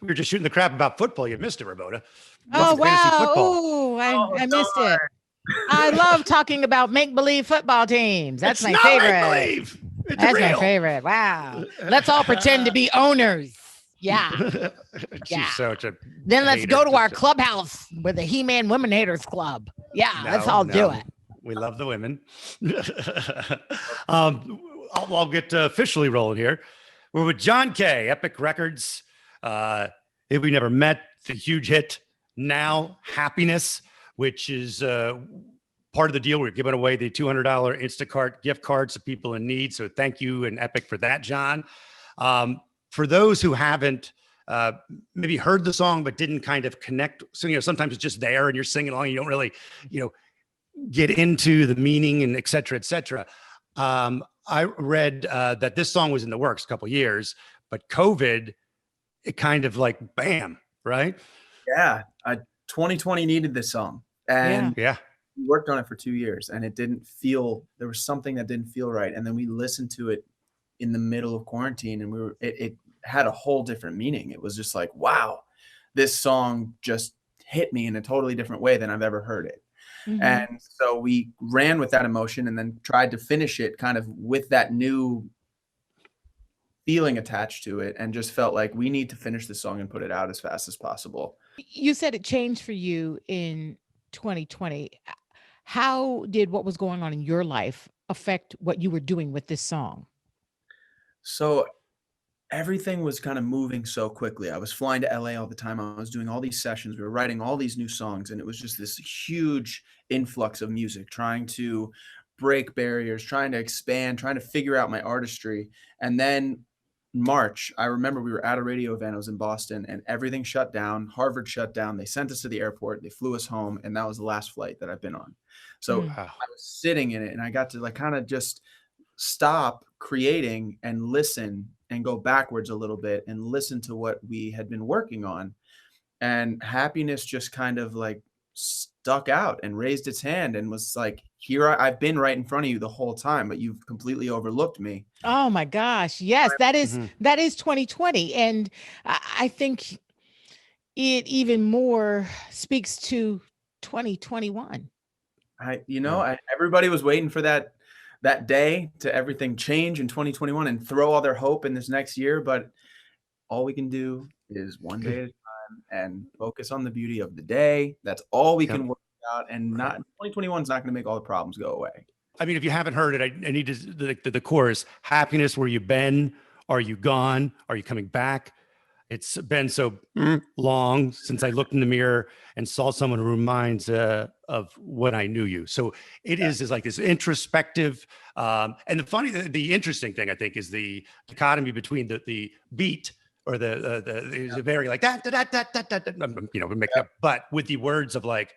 We were just shooting the crap about football. You missed it, Ramona. Oh, Talking fantasy wow. football. Oh, I missed darn. it. I love talking about make-believe football teams. That's It's my not favorite. make believe. It's That's my real. favorite. Wow. Let's all pretend to be owners. Yeah. She's such a Then let's hater. go to our clubhouse with the He-Man Women Haters Club. Yeah, let's all do it. We love the women. I'll get officially rolling here. We're with John Kay, Epic Records. If we never met, the huge hit Now Happiness, which is part of the deal. We're giving away the $200 Instacart gift cards to people in need. So thank you and Epic for that, John. For those who haven't maybe heard the song but didn't kind of connect, so sometimes it's just there and you're singing along. You don't really, get into the meaning and et cetera. I read that this song was in the works a couple of years, but COVID, it kind of like bam, right? Yeah, 2020 needed this song, and yeah, we worked on it for 2 years, and it didn't feel. There was something that didn't feel right, and then we listened to it in the middle of quarantine, and it had a whole different meaning. It was just like, wow, this song just hit me in a totally different way than I've ever heard it. Mm-hmm. And so we ran with that emotion and then tried to finish it kind of with that new feeling attached to it, and just felt like we need to finish this song and put it out as fast as possible. You said it changed for you in 2020. How did what was going on in your life affect what you were doing with this song? So everything was kind of moving so quickly. I was flying to LA all the time. I was doing all these sessions. We were writing all these new songs, and it was just this huge influx of music, trying to break barriers, trying to expand, trying to figure out my artistry. And then March, I remember we were at a radio event. I was in Boston, and everything shut down. Harvard shut down. They sent us to the airport. They flew us home, and that was the last flight that I've been on. So I was sitting in it, and I got to like kind of just stop creating and listen and go backwards a little bit and listen to what we had been working on. And Happiness just kind of like stuck out and raised its hand and was like, here, I've been right in front of you the whole time, but you've completely overlooked me. Oh my gosh. Yes, that is 2020. And I think it even more speaks to 2021. Everybody was waiting for that day to everything change in 2021 and throw all their hope in this next year. But all we can do is one day at a time and focus on the beauty of the day. That's all we can work out. And 2021 is not going to make all the problems go away. I mean, if you haven't heard it, I need to, the chorus, happiness, where you been? Are you gone? Are you coming back? It's been so long since I looked in the mirror and saw someone who reminds of when I knew you. So it is like this introspective. And the interesting thing, I think, is the dichotomy between the beat or the very like that, but with the words of like,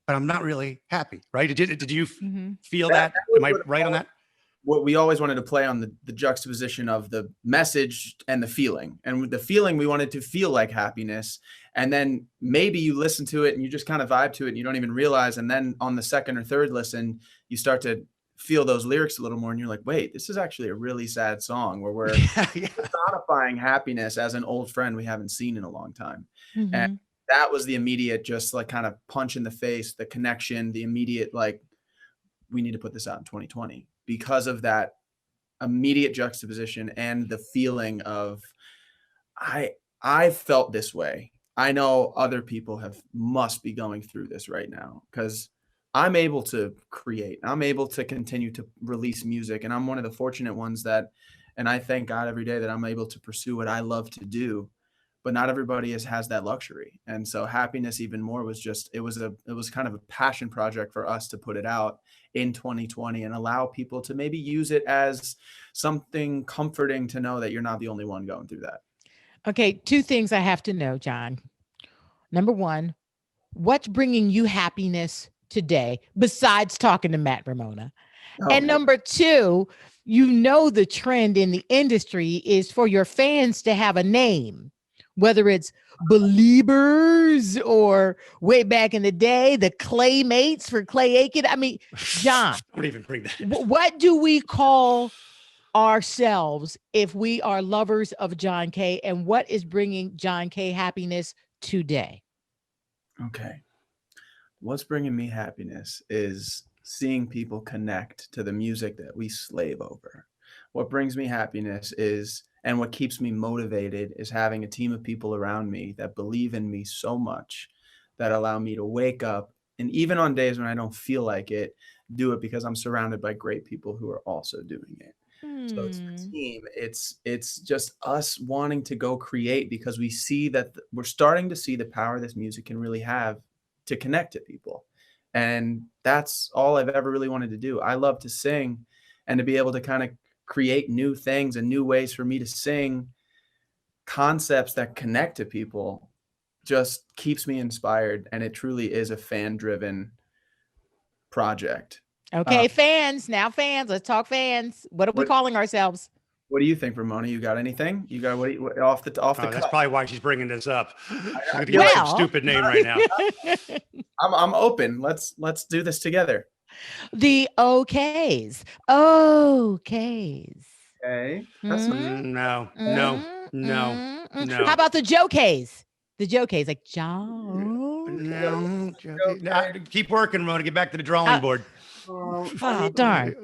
but I'm not really happy, right? Did you feel that? Am I right on that? What we always wanted to play on the juxtaposition of the message and the feeling. And with the feeling, we wanted to feel like happiness. And then maybe you listen to it and you just kind of vibe to it and you don't even realize. And then on the second or third listen, you start to feel those lyrics a little more. And you're like, wait, this is actually a really sad song where we're personifying happiness as an old friend we haven't seen in a long time. Mm-hmm. And that was the immediate, just like kind of punch in the face, the connection, the immediate, like, we need to put this out in 2020. Because of that immediate juxtaposition and the feeling of, I felt this way. I know other people must be going through this right now, because I'm able to create. I'm able to continue to release music. And I'm one of the fortunate ones and I thank God every day that I'm able to pursue what I love to do. But not everybody has that luxury. And so Happiness even more was just, it was kind of a passion project for us to put it out in 2020 and allow people to maybe use it as something comforting to know that you're not the only one going through that. Okay. 2 things I have to know, John. Number 1, what's bringing you happiness today besides talking to Matt Ramona? And number 2, the trend in the industry is for your fans to have a name. Whether it's Beliebers or way back in the day, the Claymates for Clay Aiken. I mean, John, don't even bring that. What do we call ourselves if we are lovers of John Kay, and what is bringing John Kay happiness today? Okay. What's bringing me happiness is seeing people connect to the music that we slave over. What brings me happiness is, and what keeps me motivated is having a team of people around me that believe in me so much that allow me to wake up. And even on days when I don't feel like it, do it because I'm surrounded by great people who are also doing it. So it's the Hmm. team. It's just us wanting to go create because we see that we're starting to see the power this music can really have to connect to people. And that's all I've ever really wanted to do. I love to sing, and to be able to kind of create new things and new ways for me to sing concepts that connect to people just keeps me inspired. And it truly is a fan driven project. Okay, fans. Now, fans. Let's talk fans. What are we What calling ourselves? what do you think, Ramona? You got anything? You got off the That's cuff? probably why she's bringing this up. She's gonna give feel us like- some Well- stupid name right now. I'm open. Let's do this together. The OKs. OKs. Okay. That's Mhm. No, Mhm, no. How about the Jokays? The Jokays, like Joe. No. Keep working, Ramona. Get back to the drawing board. Oh, darn.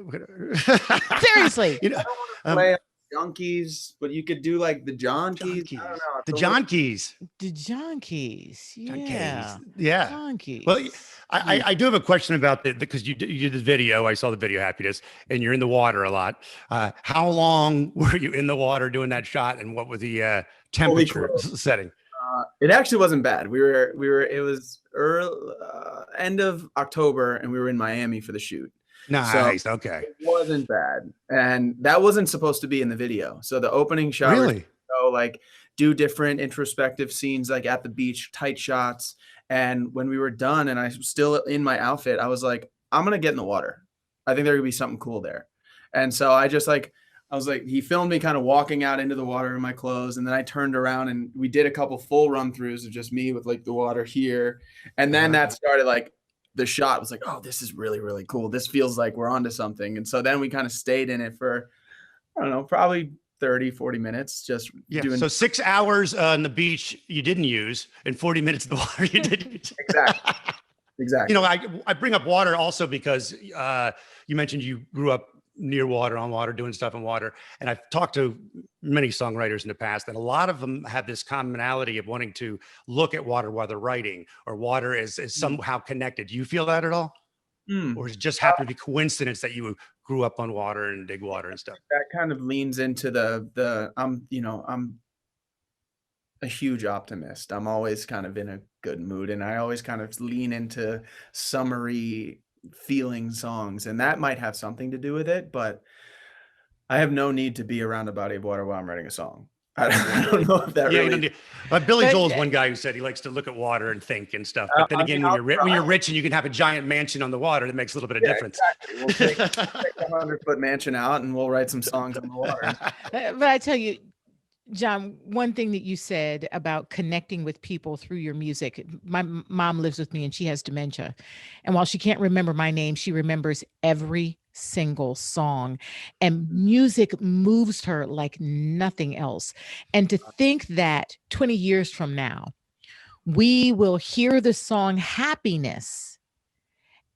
Seriously. You know, play Junkies, but you could do like the John Keys. I don't know. It's The a John Keys. The Junkies. John Yeah. Keys. Yeah. Junkies. Well, I do have a question about because you did the video. I saw the video, Happiness, and you're in the water a lot. How long were you in the water doing that shot, and what was the temperature setting? It actually wasn't bad. It was early, end of October, and we were in Miami for the shoot. Nice. Okay. It wasn't bad. And that wasn't supposed to be in the video. So the opening shot, Really? so like do different introspective scenes, like at the beach, tight shots. And when we were done and I was still in my outfit, I was like, I'm going to get in the water. I think there could be something cool there. And so I was like, he filmed me kind of walking out into the water in my clothes. And then I turned around and we did a couple full run throughs of just me with like the water here. And then that started like, the shot was like, oh, this is really, really cool. This feels like we're onto something. And so then we kind of stayed in it for, I don't know, probably 30, 40 minutes, just doing. So 6 hours on the beach you didn't use, and 40 minutes in the water you did use. Exactly. You know, I bring up water also because you mentioned you grew up near water, on water, doing stuff in water. And I've talked to many songwriters in the past, and a lot of them have this commonality of wanting to look at water while they're writing, or water is somehow connected. Do you feel that at all? Or does it just happen to be coincidence that you grew up on water and dig water and stuff? That kind of leans into I'm a huge optimist. I'm always kind of in a good mood, and I always kind of lean into summery feeling songs, and that might have something to do with it, but I have no need to be around a body of water while I'm writing a song. I don't know if that really. But Billy Joel is one guy who said he likes to look at water and think and stuff. But then again, when you're rich and you can have a giant mansion on the water, that makes a little bit of difference. Exactly. We'll take a 100-foot mansion out and we'll write some songs on the water. But I tell you, John, one thing that you said about connecting with people through your music. My mom lives with me and she has dementia. And while she can't remember my name, she remembers every single song, and music moves her like nothing else. And to think that 20 years from now, we will hear the song Happiness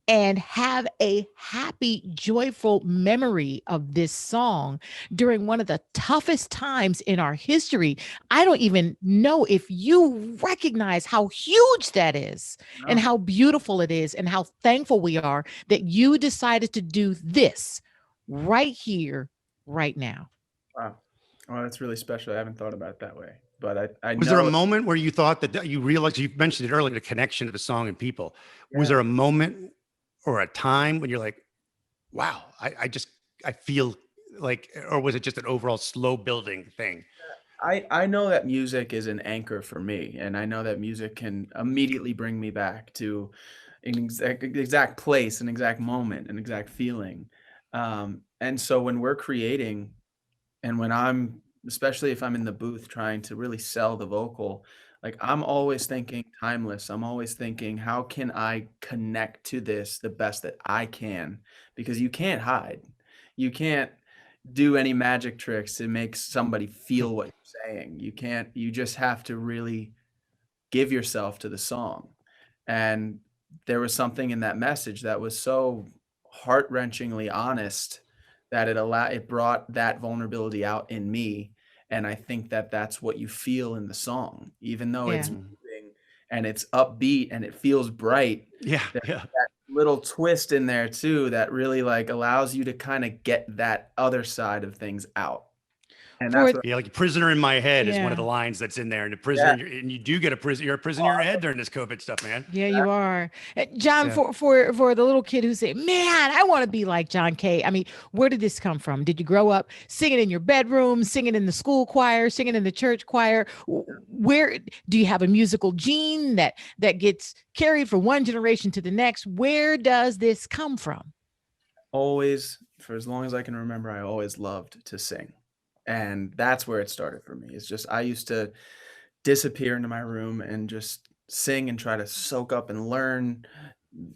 and have a happy, joyful memory of this song during one of the toughest times in our history. I don't even know if you recognize how huge that is and how beautiful it is and how thankful we are that you decided to do this right here, right now. Wow. Well, that's really special. I haven't thought about it that way. But I Was there a moment where you thought that you realized, you mentioned it earlier, the connection to the song and people? Yeah. Was there a moment or a time when you're like, wow, I feel like, or was it just an overall slow building thing? I know that music is an anchor for me, and I know that music can immediately bring me back to an exact place, an exact moment, an exact feeling. And so when we're creating, and when especially if I'm in the booth trying to really sell the vocal, like I'm always thinking timeless. I'm always thinking, how can I connect to this the best that I can? Because you can't hide. You can't do any magic tricks to make somebody feel what you're saying. You can't, you just have to really give yourself to the song. And there was something in that message that was so heart-wrenchingly honest that it brought that vulnerability out in me. And I think that that's what you feel in the song, even though Yeah. it's moving and it's upbeat and it feels bright. Yeah. There's Yeah. that little twist in there too that really like allows you to kind of get that other side of things out. And For that's what, Yeah, like prisoner in my head is one of Yeah. the lines that's in there. And the prisoner, and you do get a prison. You're a prisoner in your head during this COVID stuff, man. Yeah, you are. John, Yeah. for the little kid who said, "Man, I want to be like John Kay." I mean, where did this come from? Did you grow up singing in your bedroom, singing in the school choir, singing in the church choir? Where do you have a musical gene that gets carried from one generation to the next? Where does this come from? always, for as long as I can remember, I always loved to sing. And that's where it started for me. It's just I used to disappear into my room and just sing and try to soak up and learn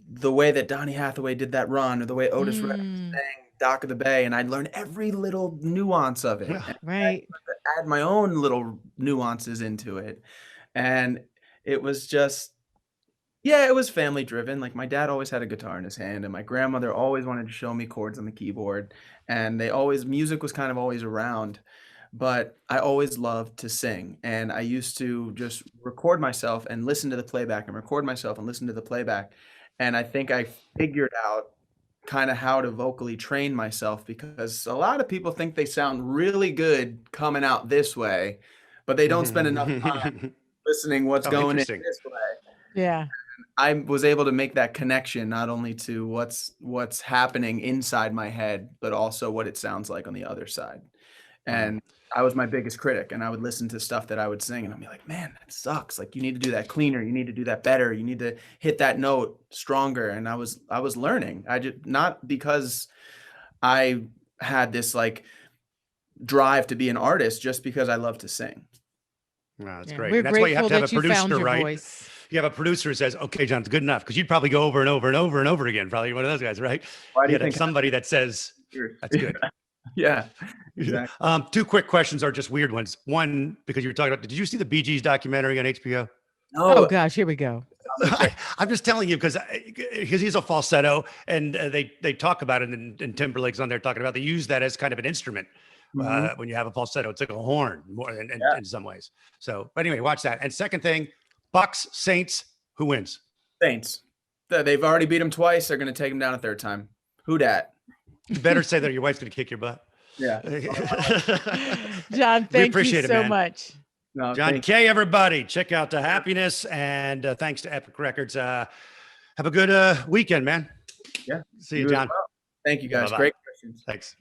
the way that Donny Hathaway did that run or the way Otis Redding Mm, sang Dock of the Bay. And I'd learn every little nuance of it and right. add my own little nuances into it. And it was just, yeah, it was family driven. Like my dad always had a guitar in his hand, and my grandmother always wanted to show me chords on the keyboard. And music was kind of always around, but I always loved to sing. And I used to just record myself and listen to the playback and record myself and listen to the playback. And I think I figured out kind of how to vocally train myself because a lot of people think they sound really good coming out this way, but they don't spend enough time listening what's Oh, going in interesting. this way. Yeah. I was able to make that connection not only to what's happening inside my head, but also what it sounds like on the other side. Wow. And I was my biggest critic, and I would listen to stuff that I would sing, and I'd be like, "Man, that sucks. Like, you need to do that cleaner. You need to do that better. You need to hit that note stronger." And I was learning. I just not because I had this like drive to be an artist, just because I love to sing. Wow, that's Yeah. great. We're And that's why you have grateful to have a that you found producer, your right? voice. You have a producer who says, "Okay, John, it's good enough," because you'd probably go over and over and over and over again. Probably one of those guys, right? Why do You you gotta have think? somebody that says that's good. Yeah, exactly. Two quick questions are just weird ones. One, because you were talking about, did you see the Bee Gees documentary on HBO? Oh No, gosh, here we go. I'm just telling you because he's a falsetto, and they talk about it, and Timberlake's on there talking about they use that as kind of an instrument Mhm. when you have a falsetto. It's like a horn more Yeah. in some ways. So, but anyway, watch that. And second thing, Bucks Saints, who wins? Saints. They've already beat them twice. They're going to take them down a third time. Who dat? You better say that your wife's going to kick your butt. Yeah. John, thank you appreciate it, so man. much. No, John thank Kay, everybody, check out Happiness, and thanks to Epic Records. Have a good weekend, man. Yeah. See you, as John. well. Thank you, guys. Bye-bye. Great questions. Thanks.